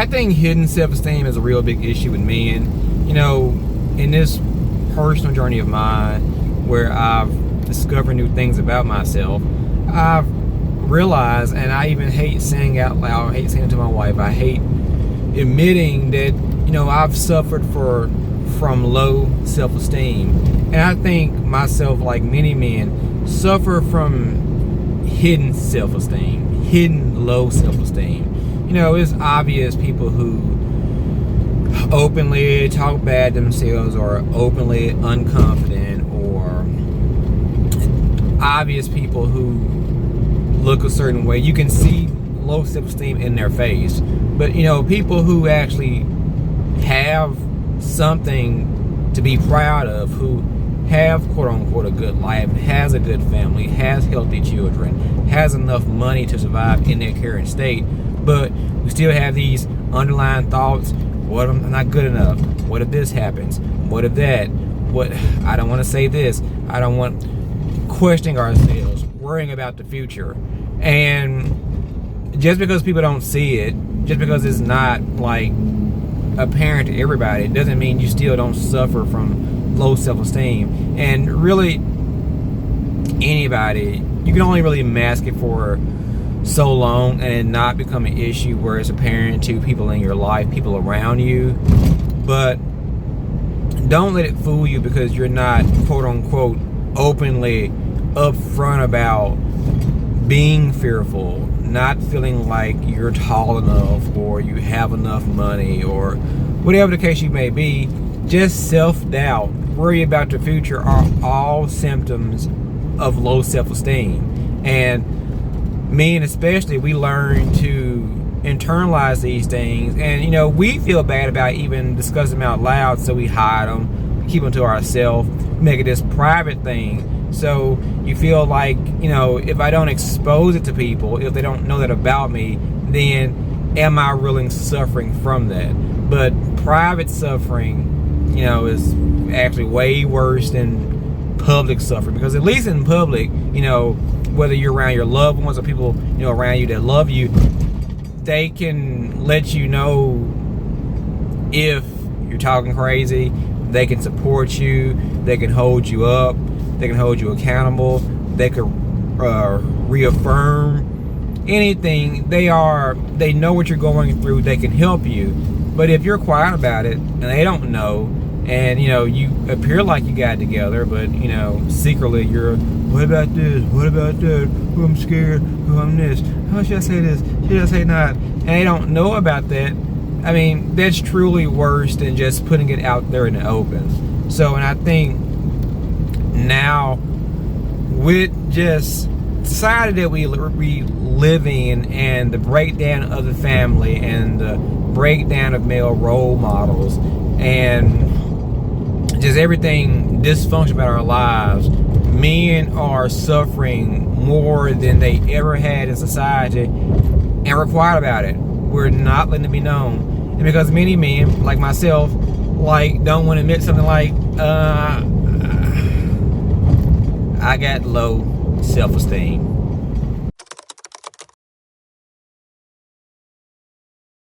I think hidden self-esteem is a real big issue with men. You know, in this personal journey of mine, where I've discovered new things about myself, I've realized, and I even hate saying out loud, I hate saying it to my wife, I hate admitting that, you know, I've suffered from low self-esteem. And I think myself, like many men, suffer from hidden self-esteem, hidden low self-esteem. You know, it's obvious people who openly talk bad themselves, or openly unconfident, or obvious people who look a certain way. You can see low self-esteem in their face. But, you know, people who actually have something to be proud of, who have quote-unquote a good life, has a good family, has healthy children, has enough money to survive in their current state, but we still have these underlying thoughts. What if I'm not good enough? What if this happens? What if that? What, I don't want to say this. I don't want, questioning ourselves, worrying about the future. And just because people don't see it, just because it's not like apparent to everybody, it doesn't mean you still don't suffer from low self-esteem. And really, anybody, you can only really mask it for so long and it not become an issue where it's apparent to people in your life, people around you. But don't let it fool you because you're not quote-unquote openly upfront about being fearful, not feeling like you're tall enough, or you have enough money, or whatever the case you may be. Just self-doubt, worry about the future are all symptoms of low self-esteem. And men especially, we learn to internalize these things, and you know, we feel bad about even discussing them out loud, so we hide them, keep them to ourselves, make it this private thing. So you feel like, you know, if I don't expose it to people, if they don't know that about me, then am I really suffering from that? But private suffering, you know, is actually way worse than public suffering, because at least in public, you know, whether you're around your loved ones or people, you know, around you that love you, they can let you know if you're talking crazy. They can support you. They can hold you up. They can hold you accountable. They can reaffirm anything. They know what you're going through. They can help you. But if you're quiet about it and they don't know, and you know, you appear like you got it together, but you know, secretly you're, what about this? What about that? Oh, I'm scared. Oh, I'm this. How should I say this? Should I say not? And they don't know about that. I mean, that's truly worse than just putting it out there in the open. So, and I think now, with just society that we live in, and the breakdown of the family, and the breakdown of male role models, and just everything dysfunction about our lives, men are suffering more than they ever had in society, and we're quiet about it. We're not letting it be known. And because many men, like myself, like don't want to admit something like, I got low self-esteem.